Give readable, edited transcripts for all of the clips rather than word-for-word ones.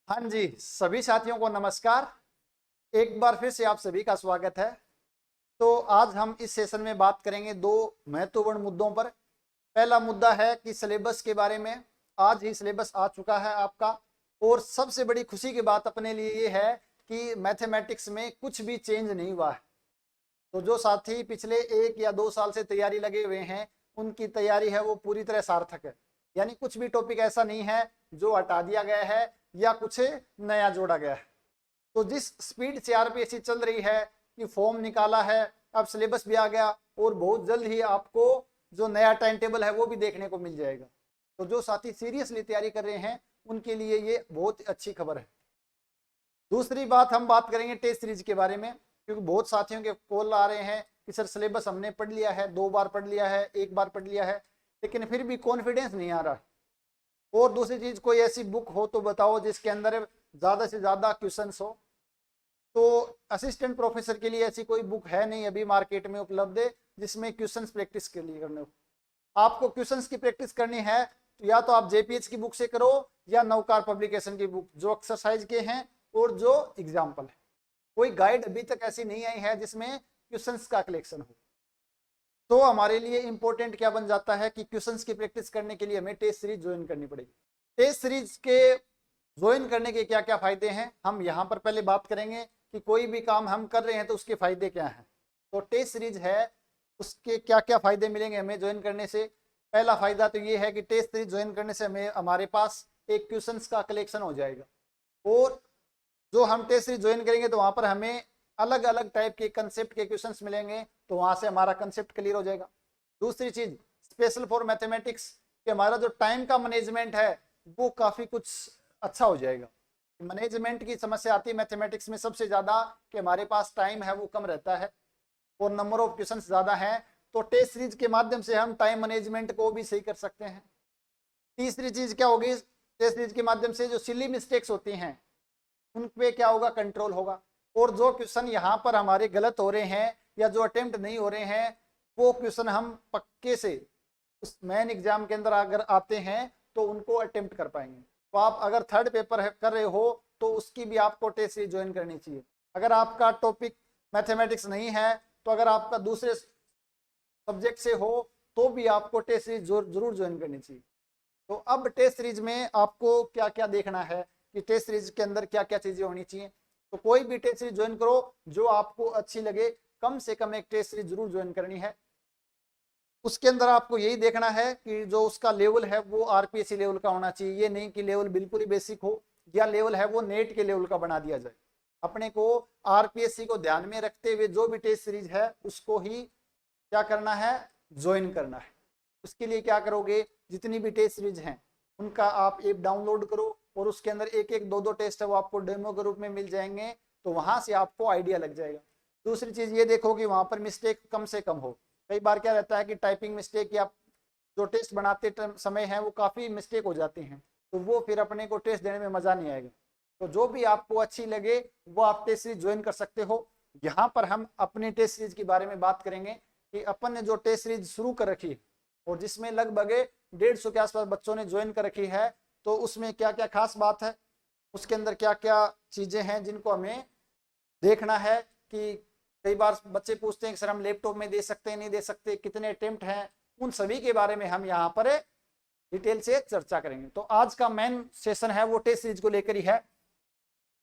हाँ जी, सभी साथियों को नमस्कार। एक बार फिर से आप सभी का स्वागत है। तो आज हम इस सेशन में बात करेंगे दो महत्वपूर्ण मुद्दों पर। पहला मुद्दा है कि सिलेबस के बारे में। आज ही सिलेबस आ चुका है आपका, और सबसे बड़ी खुशी की बात अपने लिए ये है कि मैथमेटिक्स में कुछ भी चेंज नहीं हुआ है। तो जो साथी पिछले 1 या 2 साल से तैयारी लगे हुए हैं, उनकी तैयारी है वो पूरी तरह सार्थक है। यानी कुछ भी टॉपिक ऐसा नहीं है जो हटा दिया गया है या कुछ नया जोड़ा गया है। तो जिस स्पीड से आरपीएससी चल रही है कि फॉर्म निकाला है, अब सिलेबस भी आ गया, और बहुत जल्द ही आपको जो नया टाइम टेबल है वो भी देखने को मिल जाएगा। तो जो साथी सीरियसली तैयारी कर रहे हैं उनके लिए ये बहुत अच्छी खबर है। दूसरी बात, हम बात करेंगे टेस्ट सीरीज के बारे में, क्योंकि बहुत साथियों के कॉल आ रहे हैं कि सर सिलेबस हमने पढ़ लिया है, 2 बार पढ़ लिया है, 1 बार पढ़ लिया है, लेकिन फिर भी कॉन्फिडेंस नहीं आ रहा। और दूसरी चीज, कोई ऐसी बुक हो तो बताओ जिसके अंदर ज्यादा से ज्यादा क्वेश्चंस हो। तो असिस्टेंट प्रोफेसर के लिए ऐसी कोई बुक है नहीं अभी मार्केट में उपलब्ध है जिसमें क्वेश्चंस प्रैक्टिस के लिए करने हो। आपको क्वेश्चंस की प्रैक्टिस करनी है तो या तो आप जेपीएच की बुक से करो या नवकार पब्लिकेशन की बुक, जो एक्सरसाइज के हैं और जो एग्जाम्पल है। कोई गाइड अभी तक ऐसी नहीं आई है जिसमें क्वेश्चंस का कलेक्शन हो। तो हमारे लिए इंपॉर्टेंट क्या बन जाता है कि क्वेश्चंस की प्रैक्टिस करने के लिए हमें टेस्ट सीरीज ज्वाइन करनी पड़ेगी। टेस्ट सीरीज के ज्वाइन करने के क्या क्या फायदे हैं, हम यहाँ पर पहले बात करेंगे कि कोई भी काम हम कर रहे हैं तो उसके फायदे क्या हैं। तो टेस्ट सीरीज है, उसके क्या क्या फायदे मिलेंगे हमें ज्वाइन करने से। पहला फायदा तो ये है कि टेस्ट सीरीज ज्वाइन करने से हमें हमारे पास एक क्वेश्चंस का कलेक्शन हो जाएगा, और जो हम टेस्ट सीरीज ज्वाइन करेंगे तो वहां पर हमें अलग अलग टाइप के कंसेप्ट के क्वेश्चंस मिलेंगे, तो वहां से हमारा कंसेप्ट क्लियर हो जाएगा। दूसरी चीज, स्पेशल फॉर मैथमेटिक्स, कि हमारा जो टाइम का मैनेजमेंट है वो काफी कुछ अच्छा हो जाएगा। मैनेजमेंट की समस्या आती है मैथमेटिक्स में सबसे ज्यादा, कि हमारे पास टाइम है वो कम रहता है और नंबर ऑफ क्वेश्चंस ज्यादा है। तो टेस्ट सीरीज के माध्यम से हम टाइम मैनेजमेंट को भी सही कर सकते हैं। तीसरी चीज क्या होगी, टेस्ट सीरीज के माध्यम से जो सिली मिस्टेक्स होती हैं उन पे क्या होगा, कंट्रोल होगा। और जो क्वेश्चन यहाँ पर हमारे गलत हो रहे हैं या जो अटेम्प्ट नहीं हो रहे हैं, वो क्वेश्चन हम पक्के से उस मेन एग्जाम के अंदर अगर आते हैं तो उनको अटेम्प्ट कर पाएंगे। तो आप अगर थर्ड पेपर कर रहे हो तो उसकी भी आपको टेस्ट सीरीज ज्वाइन करनी चाहिए। अगर आपका टॉपिक मैथमेटिक्स नहीं है तो अगर आपका दूसरे सब्जेक्ट से हो तो भी आपको टेस्ट सीरीज जरूर ज्वाइन करनी चाहिए। तो अब टेस्ट सीरीज में आपको क्या क्या देखना है कि टेस्ट सीरीज के अंदर क्या क्या चीजें होनी चाहिए। तो कोई भी टेस्ट सीरीज ज्वाइन करो जो आपको अच्छी लगे, कम से कम एक टेस्ट सीरीज जरूर ज्वाइन करनी है। उसके अंदर आपको यही देखना है कि जो उसका लेवल है वो आरपीएससी लेवल का होना चाहिए। ये नहीं कि लेवल बिल्कुल ही बेसिक हो या लेवल है वो नेट के लेवल का बना दिया जाए। अपने को आरपीएससी को ध्यान में रखते हुए जो भी टेस्ट सीरीज है उसको ही क्या करना है, ज्वाइन करना है। उसके लिए क्या करोगे, जितनी भी टेस्ट सीरीज हैं उनका आप ऐप डाउनलोड करो और उसके अंदर एक एक दो दो टेस्ट है वो आपको डेमो के रूप में मिल जाएंगे, तो वहां से आपको आइडिया लग जाएगा। दूसरी चीज ये देखो कि वहां पर मिस्टेक कम से कम हो। कई बार क्या रहता है कि टाइपिंग मिस्टेक या जो टेस्ट बनाते समय है वो काफी मिस्टेक हो जाती हैं, तो वो फिर अपने को टेस्ट देने में मजा नहीं आएगा। तो जो भी आपको अच्छी लगे वो आप टेस्ट सीरीज ज्वाइन कर सकते हो। यहाँ पर हम अपनी टेस्ट सीरीज के बारे में बात करेंगे कि अपन ने जो टेस्ट सीरीज शुरू कर रखी है और जिसमें लगभग 150 के आसपास बच्चों ने ज्वाइन कर रखी है, तो उसमें क्या क्या खास बात है, उसके अंदर क्या क्या चीजें हैं जिनको हमें देखना है। कि कई बार बच्चे पूछते हैं कि सर हम लैपटॉप में दे सकते हैं नहीं दे सकते, कितने अटेम्प्ट हैं, उन सभी के बारे में हम यहाँ पर डिटेल से चर्चा करेंगे। तो आज का मेन सेशन है वो टेस्ट सीरीज को लेकर ही है।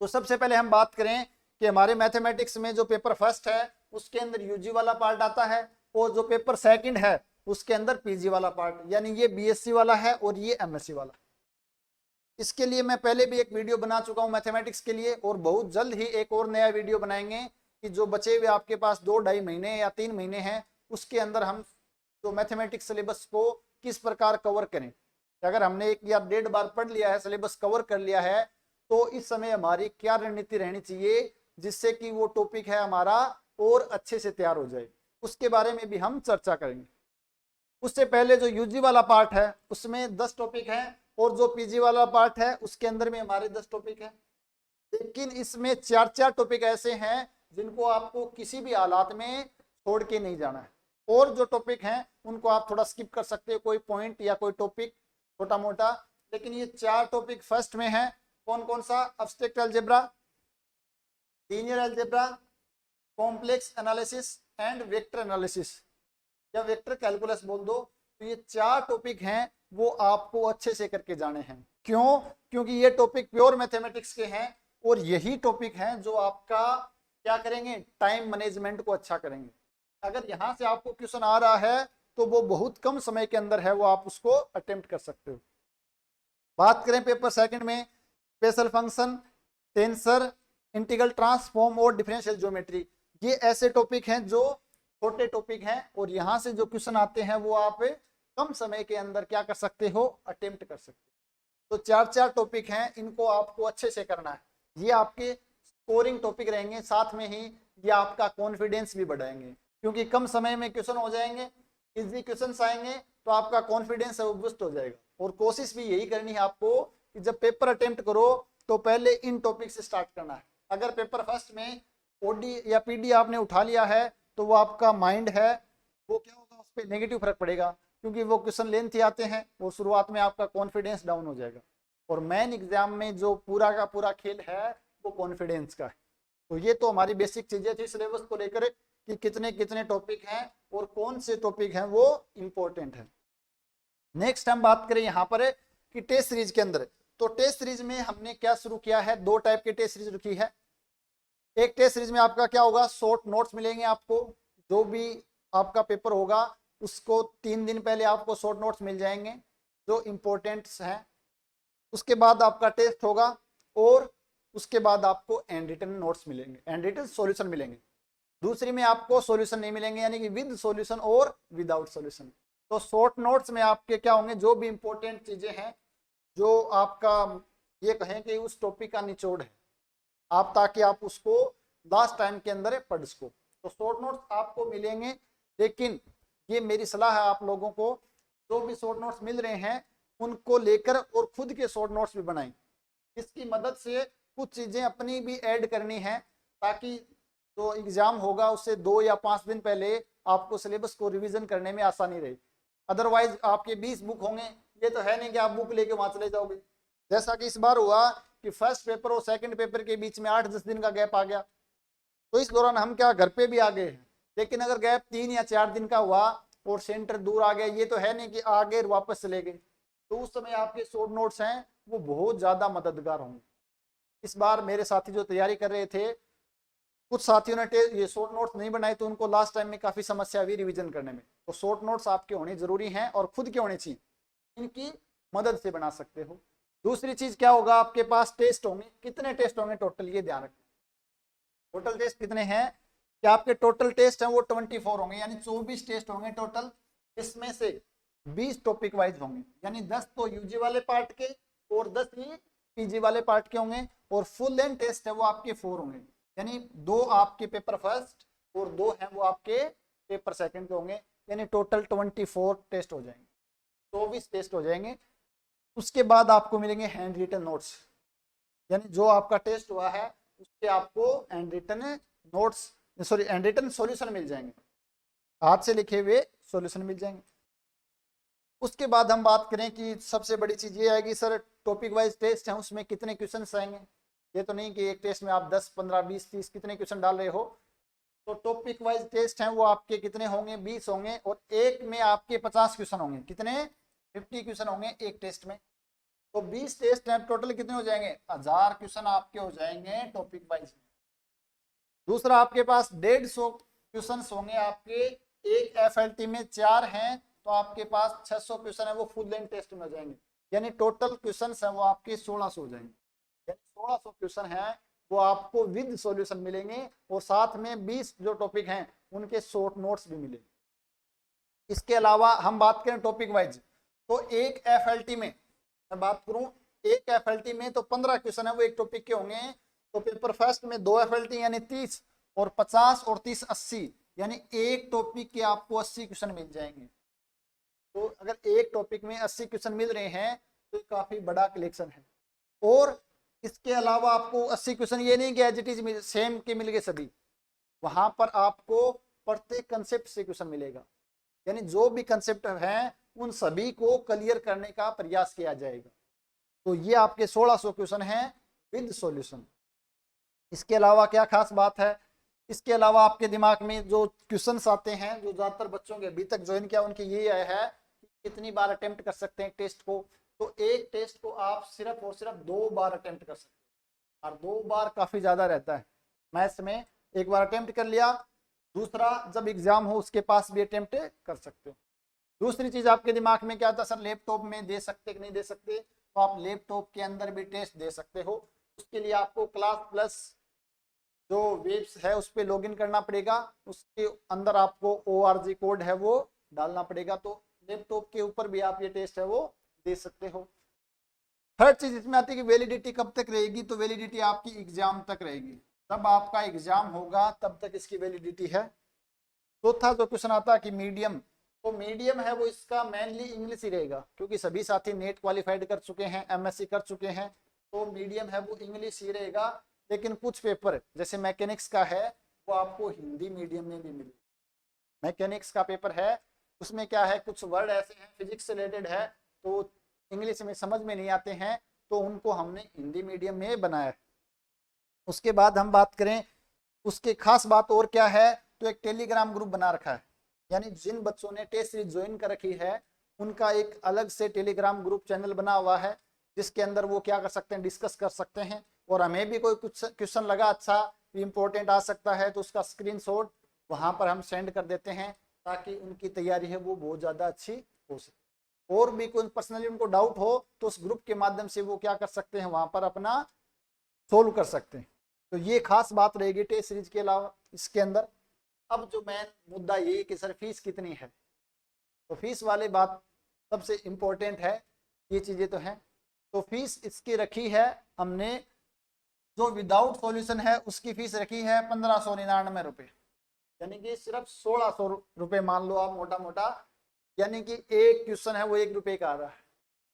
तो सबसे पहले हम बात करें कि हमारे मैथमेटिक्स में जो पेपर फर्स्ट है उसके अंदर यूजी वाला पार्ट आता है, और जो पेपर सेकंड है उसके अंदर पीजी वाला पार्ट, यानी ये बीएससी वाला है और ये एमएससी वाला। इसके लिए मैं पहले भी एक वीडियो बना चुका हूं मैथमेटिक्स के लिए, और बहुत जल्द ही एक और नया वीडियो बनाएंगे कि जो बचे हुए आपके पास 2-2.5 महीने या 3 महीने हैं उसके अंदर हम जो मैथमेटिक्स सिलेबस को किस प्रकार कवर करें। अगर हमने 1 या 1.5 बार पढ़ लिया है, सिलेबस कवर कर लिया है, तो इस समय हमारी क्या रणनीति रहनी चाहिए जिससे कि वो टॉपिक है हमारा और अच्छे से तैयार हो जाए, उसके बारे में भी हम चर्चा करेंगे। उससे पहले जो यूजी वाला पार्ट है उसमें 10 टॉपिक है, और जो पीजी वाला पार्ट है उसके अंदर में हमारे 10 टॉपिक है। लेकिन इसमें 4 टॉपिक ऐसे हैं जिनको आपको किसी भी हालात में छोड़ के नहीं जाना है, और जो टॉपिक हैं उनको आप थोड़ा स्किप कर सकते हो, कोई पॉइंट या कोई टॉपिक छोटा मोटा। लेकिन ये 4 टॉपिक फर्स्ट में है, कौन कौन सा? Abstract algebra, linear algebra, complex analysis and vector analysis या वेक्टर कैलकुलस बोल दो। तो ये 4 टॉपिक हैं वो आपको अच्छे से करके जाने हैं। क्यों? क्योंकि ये टॉपिक प्योर मैथमेटिक्स के हैं और यही टॉपिक हैं जो आपका क्या करेंगे, टाइम मैनेजमेंट को अच्छा करेंगे। अगर यहाँ से आपको क्वेश्चन आ रहा है तो वो बहुत कम समय के अंदर है, वो आप उसको अटेम्प्ट कर सकते हो। बात करें पेपर सेकंड में, special function, tensor, integral transform और डिफरेंशियल ज्योमेट्री, ये ऐसे टॉपिक हैं जो छोटे टॉपिक हैं और यहाँ से जो क्वेश्चन आते हैं वो आप कम समय के अंदर क्या कर सकते हो, अटेम्प्ट कर सकते हो। तो 4 टॉपिक हैं, इनको आपको अच्छे से करना है। ये आपके स्कोरिंग टॉपिक रहेंगे, साथ में ही ये आपका कॉन्फिडेंस भी बढ़ाएंगे, क्योंकि कम समय में क्वेश्चन हो जाएंगे, इजी क्वेश्चन आएंगे तो आपका कॉन्फिडेंस है वो बूस्ट हो जाएगा। और कोशिश भी यही करनी है आपको कि जब पेपर अटेम्प्ट करो तो पहले इन टॉपिक से स्टार्ट करना है। अगर पेपर फर्स्ट में ओडी या पीडी आपने उठा लिया है तो वो आपका माइंड है वो क्या होगा, उस पर नेगेटिव फर्क पड़ेगा, क्योंकि वो क्वेश्चन लेंथी आते हैं, वो शुरुआत में आपका कॉन्फिडेंस डाउन हो जाएगा। और मेन एग्जाम में जो पूरा का पूरा खेल है वो कॉन्फिडेंस का है। तो ये तो हमारी बेसिक चीजें थी सिलेबस को लेकर कि कितने कितने टॉपिक हैं और कौन से टॉपिक हैं वो इंपॉर्टेंट है। नेक्स्ट हम बात करें यहाँ पर कि टेस्ट सीरीज के अंदर, तो टेस्ट सीरीज में हमने क्या शुरू किया है, 2 टाइप की टेस्ट सीरीज रखी है। एक टेस्ट सीरीज में आपका क्या होगा, शॉर्ट नोट्स मिलेंगे आपको, जो भी आपका पेपर होगा उसको 3 दिन पहले आपको शॉर्ट नोट्स मिल जाएंगे जो इंपॉर्टेंट्स हैं। उसके बाद आपका टेस्ट होगा और उसके बाद आपको एंड रिटन नोट्स मिलेंगे, एंड रिटन सॉल्यूशन मिलेंगे। दूसरी में आपको सॉल्यूशन नहीं मिलेंगे, यानी कि विद सॉल्यूशन और विदाउट सॉल्यूशन। तो शॉर्ट नोट्स में आपके क्या होंगे, जो भी इंपॉर्टेंट चीजें हैं, जो आपका ये कहें कि उस टॉपिक का निचोड़ है आप, ताकि आप उसको लास्ट टाइम के अंदर पढ़ सको। तो शॉर्ट नोट्स आपको मिलेंगे, लेकिन ये मेरी सलाह है आप लोगों को, जो भी शॉर्ट नोट्स मिल रहे हैं उनको लेकर और खुद के शॉर्ट नोट्स भी बनाएं। इसकी मदद से कुछ चीजें अपनी भी ऐड करनी है, ताकि जो एग्जाम होगा उससे 2 या 5 दिन पहले आपको सिलेबस को रिवीजन करने में आसानी रहे। अदरवाइज आपके 20 बुक होंगे, ये तो है नहीं कि आप बुक लेके वहां चले जाओगे। जैसा कि इस बार हुआ कि फर्स्ट पेपर और सेकंड पेपर के बीच में 8-10 दिन का गैप आ गया, तो इस दौरान हम क्या घर पे भी आ गए हैं। लेकिन अगर गैप 3 या 4 दिन का हुआ और सेंटर दूर आ गया, ये तो है नहीं कि आगे वापस चले गए, तो उस समय आपके शॉर्ट नोट्स हैं वो बहुत ज्यादा मददगार होंगे। इस बार मेरे साथी जो तैयारी कर रहे थे, कुछ साथियों ने ये शॉर्ट नोट्स नहीं बनाए तो उनको लास्ट टाइम में काफी समस्या हुई रिवीजन करने में। तो शॉर्ट नोट्स आपके होने जरूरी हैं और खुद के होने चाहिए, इनकी मदद से बना सकते हो। दूसरी चीज क्या होगा, आपके पास टेस्ट होंगे। कितने टेस्ट होंगे टोटल, ये ध्यान रखना। टोटल टेस्ट कितने हैं, कि आपके टोटल टेस्ट हैं वो 24 होंगे, यानी 24 टेस्ट होंगे टोटल। इसमें से 20 टॉपिक वाइज होंगे, यानी 10 तो यूजी वाले पार्ट के और 10 ही पीजी वाले पार्ट के होंगे। और फुल लेंथ टेस्ट है वो आपके 4 होंगे, यानी 2 आपके पेपर फर्स्ट और 2 हैं वो आपके पेपर सेकंड के होंगे, यानी टोटल 24 टेस्ट हो जाएंगे, 24 टेस्ट हो जाएंगे। उसके बाद आपको मिलेंगे हैंड रिटन नोट्स, यानी जो आपका टेस्ट हुआ है उसके आपको hand written notes, sorry hand written solution मिल जाएंगे, हाथ से लिखे हुए सॉल्यूशन मिल जाएंगे। उसके बाद हम बात करें कि सबसे बड़ी चीज ये है कि सर टॉपिक वाइज टेस्ट है उसमें कितने क्वेश्चन आएंगे। ये तो नहीं कि एक टेस्ट में आप 10, 15, 20, 30 कितने क्वेश्चन डाल रहे हो। तो टॉपिक वाइज टेस्ट हैं वो आपके कितने होंगे, 20 होंगे, और एक में आपके 50 क्वेश्चन होंगे। कितने, 50 क्वेश्चन होंगे एक टेस्ट में। तो 20 टेस्ट हैं, टोटल कितने हो जाएंगे, 1000 क्वेश्चन आपके हो जाएंगे टॉपिक वाइज में। दूसरा आपके पास 150 क्वेश्चन होंगे आपके, एक एफएलटी में 4 हैं तो आपके पास 600 क्वेश्चन है वो फुल लेंथ टेस्ट में हो जाएंगे, यानी टोटल क्वेश्चन है वो आपके 1600 हो जाएंगे। यानी 1600 क्वेश्चन है वो आपको विद सॉल्यूशन मिलेंगे, और साथ में 20 जो टॉपिक हैं उनके शॉर्ट नोट्स भी मिलेंगे। इसके अलावा हम बात करें टॉपिक वाइज, तो एक एफएलटी में मैं बात करूं, एक एफएलटी में तो 15 क्वेश्चन है वो एक टॉपिक के होंगे। तो पेपर फर्स्ट में 2 एफएलटी यानी 30, और 50 और 30 80, यानी एक टॉपिक के आपको 80 क्वेश्चन मिल जाएंगे। तो अगर एक टॉपिक में 80 क्वेश्चन मिल रहे हैं तो काफी बड़ा कलेक्शन है। और इसके अलावा आपको 80 क्वेश्चन ये नहीं कि एज इट इज सेम के मिल गए सभी, वहां पर आपको प्रत्येक कंसेप्ट से क्वेश्चन मिलेगा, यानी जो भी कंसेप्ट हैं उन सभी को क्लियर करने का प्रयास किया जाएगा। तो ये आपके 1600 क्वेश्चन हैं विद सॉल्यूशन। इसके अलावा क्या खास बात है, इसके अलावा आपके दिमाग में जो क्वेश्चंस आते हैं, जो ज्यादातर बच्चों के अभी तक ज्वाइन किया उनकी ये है कि कितनी बार अटेम्प्ट कर सकते हैं टेस्ट को। तो एक टेस्ट को आप सिर्फ और सिर्फ 2 बार अटेम्प्ट कर सकते हैं, और 2 बार काफी ज्यादा रहता है मैथ्स में। एक बार अटेम्प्ट कर लिया, दूसरा जब एग्जाम हो उसके पास भी अटेम्प्ट कर सकते हो। दूसरी चीज आपके दिमाग में क्या था, सर लैपटॉप में दे सकते कि नहीं दे सकते, तो आप लैपटॉप के अंदर भी टेस्ट दे सकते हो। उसके लिए आपको क्लास प्लस जो वेब्स है उस पर लॉगिन करना पड़ेगा, उसके अंदर आपको ORG कोड है वो डालना पड़ेगा। तो लैपटॉप के ऊपर भी आप ये टेस्ट है वो दे सकते हो। थर्ड चीज इसमें आती है कि वैलिडिटी कब तक रहेगी, तो वैलिडिटी आपकी एग्जाम तक रहेगी, जब आपका एग्जाम होगा तब तक इसकी वैलिडिटी है। चौथा जो क्वेश्चन आता है कि मीडियम, तो मीडियम है वो इसका मेनली इंग्लिश ही रहेगा, क्योंकि सभी साथी नेट क्वालिफाइड कर चुके हैं, MSc कर चुके हैं, तो मीडियम है वो इंग्लिश ही रहेगा। लेकिन कुछ पेपर जैसे मैकेनिक्स का है वो आपको हिंदी मीडियम में भी मिले। मैकेनिक्स का पेपर है उसमें क्या है, कुछ वर्ड ऐसे हैं फिजिक्स से रिलेटेड है तो इंग्लिश में समझ में नहीं आते हैं, तो उनको हमने हिंदी मीडियम में बनाया है। उसके बाद हम बात करें उसके खास बात और क्या है, तो एक टेलीग्राम ग्रुप बना रखा है, यानी जिन बच्चों ने टेस्ट सीरीज ज्वाइन कर रखी है उनका एक अलग से टेलीग्राम ग्रुप चैनल बना हुआ है, जिसके अंदर वो क्या कर सकते हैं, डिस्कस कर सकते हैं। और हमें भी कोई कुछ क्वेश्चन लगा अच्छा इंपॉर्टेंट आ सकता है तो उसका स्क्रीनशॉट वहां पर हम सेंड कर देते हैं, ताकि उनकी तैयारी है वो बहुत ज्यादा अच्छी हो सके। और भी कोई पर्सनली उनको डाउट हो तो उस ग्रुप के माध्यम से वो क्या कर सकते हैं, वहां पर अपना सोल्व कर सकते हैं। तो ये खास बात रहेगी टेस्ट सीरीज के अलावा इसके अंदर। अब जो मेन मुद्दा ये कि सर फीस कितनी है, तो फीस वाली बात सबसे इम्पोर्टेंट है, ये चीजें तो हैं। तो फीस इसकी रखी है हमने, जो विदाउट सॉल्यूशन है उसकी फीस रखी है 1599 रुपये, यानी कि सिर्फ 1600 रुपये मान लो आप मोटा मोटा, यानी कि एक क्वेश्चन है वो 1 रुपये का आ रहा है,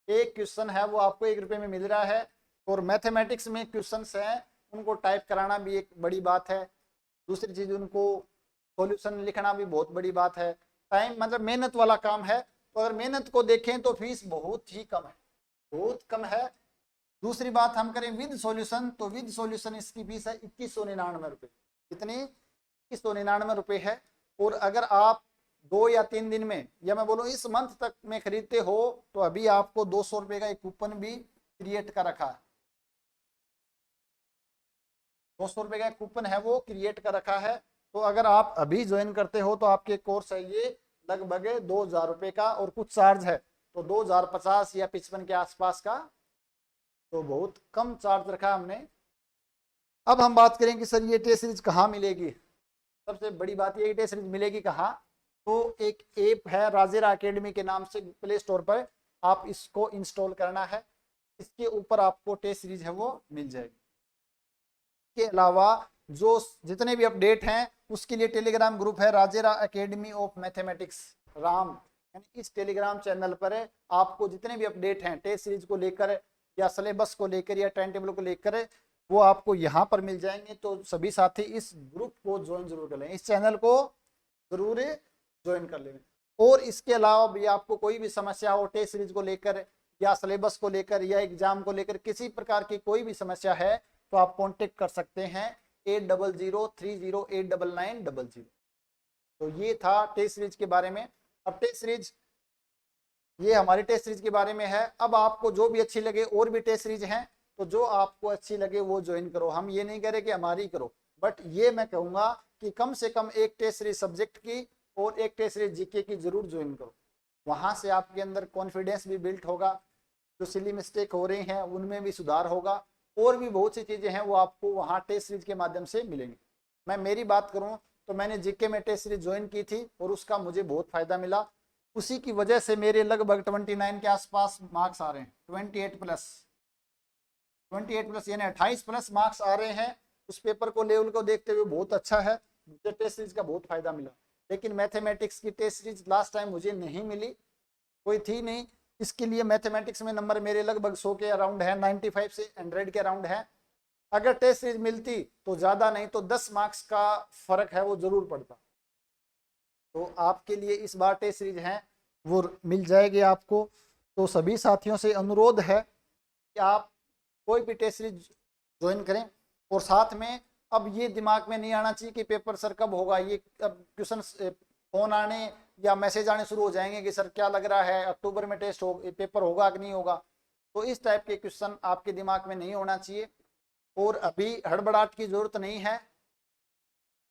एक क्वेश्चन है वो आपको 1 रुपये में मिल रहा है। और मैथमेटिक्स में क्वेश्चंस हैं उनको टाइप कराना भी एक बड़ी बात है, दूसरी चीज उनको सॉल्यूशन लिखना भी बहुत बड़ी बात है, टाइम मतलब मेहनत वाला काम है। तो अगर मेहनत को देखें तो फीस बहुत ही कम है, बहुत कम है। दूसरी बात हम करें विद सॉल्यूशन, तो विद सॉल्यूशन इसकी फीस है 2199 रुपये, कितनी 2199 रुपये है। और अगर आप 2 या 3 दिन में, या मैं बोलूँ इस मंथ तक में खरीदते हो, तो अभी आपको 200 रुपये का एक कूपन भी क्रिएट कर रखा है, 200 रुपये का कूपन है वो क्रिएट कर रखा है। तो अगर आप अभी ज्वाइन करते हो तो आपके कोर्स है ये लगभग 2000 रुपये का, और कुछ चार्ज है तो 2050 या 55 के आसपास का, तो बहुत कम चार्ज रखा हमने। अब हम बात करें कि सर ये टेस्ट सीरीज कहाँ मिलेगी, सबसे बड़ी बात ये टेस्ट सीरीज मिलेगी कहाँ, तो एक ऐप है राजेरा अकेडमी के नाम से, प्ले स्टोर पर आप इसको इंस्टॉल करना है, इसके ऊपर आपको टेस्ट सीरीज है वो मिल जाएगी। के अलावा जो जितने भी अपडेट हैं उसके लिए टेलीग्राम ग्रुप है राजेरा एकेडमी ऑफ मैथमेटिक्स राम, यानी इस टेलीग्राम चैनल पर आपको जितने भी अपडेट हैं टेस्ट सीरीज को लेकर या सिलेबस को लेकर या टाइम टेबल को लेकर वो आपको यहाँ पर मिल जाएंगे। तो सभी साथी इस ग्रुप को ज्वाइन जरूर कर लें, इस चैनल को जरूर ज्वाइन कर लें। और इसके अलावा भी आपको कोई भी समस्या हो टेस्ट सीरीज को लेकर या सिलेबस को लेकर या एग्जाम को लेकर, किसी प्रकार की कोई भी समस्या है तो आप कांटेक्ट कर सकते हैं 8003089900। तो ये था टेस्ट सीरीज के बारे में। अब टेस्ट सीरीज ये हमारी टेस्ट सीरीज के बारे में है। अब आपको जो भी अच्छी लगे, और भी टेस्ट सीरीज हैं तो जो आपको अच्छी लगे वो ज्वाइन करो, हम ये नहीं कह रहे कि हमारी करो, बट ये मैं कहूंगा कि कम से कम एक टेस्ट सीरीज सब्जेक्ट की और एक टेस्ट सीरीज जीके की जरूर ज्वाइन करो, वहां से आपके अंदर कॉन्फिडेंस भी बिल्ड होगा, जो सिली मिस्टेक हो रही हैं उनमें भी सुधार होगा, और भी बहुत सी चीजें हैं वो आपको वहां टेस्ट सीरीज के माध्यम से मिलेंगी। मैं मेरी बात करूं तो मैंने जीके में टेस्ट सीरीज ज्वाइन की थी और उसका मुझे बहुत फायदा मिला, उसी की वजह से मेरे लगभग 29 के आसपास मार्क्स आ रहे हैं, 28 प्लस यानी 28 प्लस मार्क्स आ रहे हैं। उस पेपर को लेवल को देखते हुए बहुत अच्छा है, मुझे टेस्ट सीरीज का बहुत फायदा मिला। लेकिन मैथमेटिक्स की टेस्ट सीरीज लास्ट टाइम मुझे नहीं मिली, कोई थी नहीं, इसके लिए मैथमेटिक्स में नंबर मेरे लगभग 100 के अराउंड है, 95 से 100 के अराउंड है। अगर टेस्ट सीरीज मिलती तो ज्यादा नहीं तो 10 मार्क्स का फर्क है वो जरूर पड़ता। तो आपके लिए इस बार टेस्ट सीरीज है वो मिल जाएगी आपको। तो सभी साथियों से अनुरोध है कि आप कोई भी टेस्ट सीरीज ज्वाइन करें। और साथ में अब ये दिमाग में नहीं आना चाहिए कि पेपर सर कब होगा, ये अब क्वेश्चन फोन आने या मैसेज आने शुरू हो जाएंगे कि सर क्या लग रहा है अक्टूबर में टेस्ट हो पेपर होगा कि नहीं होगा। तो इस टाइप के क्वेश्चन आपके दिमाग में नहीं होना चाहिए। और अभी हड़बड़ाहट की जरूरत नहीं है,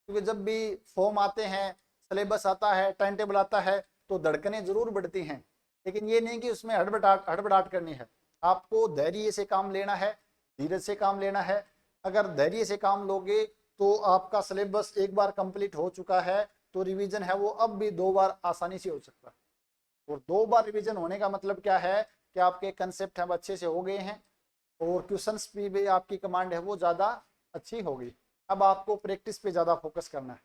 क्योंकि जब भी फॉर्म आते हैं, सिलेबस आता है, टाइम टेबल आता है, तो धड़कनें जरूर बढ़ती हैं, लेकिन ये नहीं कि उसमें हड़बड़ाहट करनी है। आपको धैर्य से काम लेना है, धीरज से काम लेना है। अगर धैर्य से काम लोगे तो आपका सिलेबस एक बार कंप्लीट हो चुका है, तो रिवीजन है वो अब भी 2 बार आसानी से हो सकता है। और 2 बार रिवीजन होने का मतलब क्या है कि आपके कंसेप्ट हैं अच्छे से हो गए हैं, और क्वेश्चंस भी आपकी कमांड है वो ज़्यादा अच्छी होगी। अब आपको प्रैक्टिस पे ज़्यादा फोकस करना है।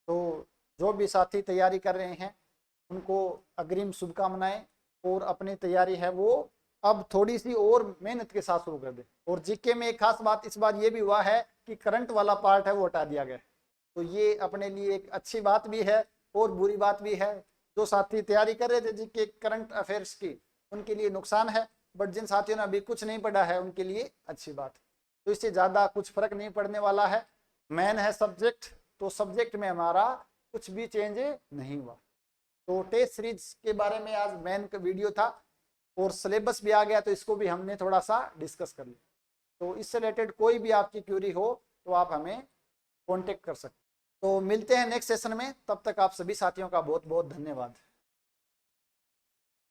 तो जो भी साथी तैयारी कर रहे हैं उनको अग्रिम शुभकामनाएं, और अपनी तैयारी है वो अब थोड़ी सी और मेहनत के साथ शुरू कर दें। और जीके में एक खास बात इस बार ये भी हुआ है कि करंट वाला पार्ट है वो हटा दिया गया, तो ये अपने लिए एक अच्छी बात भी है और बुरी बात भी है। जो साथी तैयारी कर रहे थे जीके करंट अफेयर्स की, उनके लिए नुकसान है, बट जिन साथियों ने अभी कुछ नहीं पढ़ा है उनके लिए अच्छी बात है। तो इससे ज़्यादा कुछ फर्क नहीं पड़ने वाला है। मेन है सब्जेक्ट, तो सब्जेक्ट में हमारा कुछ भी चेंज नहीं हुआ। तो टेस्ट सीरीज के बारे में आज मेन का वीडियो था, और सिलेबस भी आ गया तो इसको भी हमने थोड़ा सा डिस्कस कर लिया। तो इससे रिलेटेड कोई भी आपकी क्यूरी हो तो आप हमें कांटेक्ट कर सकते हैं। तो मिलते हैं नेक्स्ट सेशन में, तब तक आप सभी साथियों का बहुत बहुत धन्यवाद।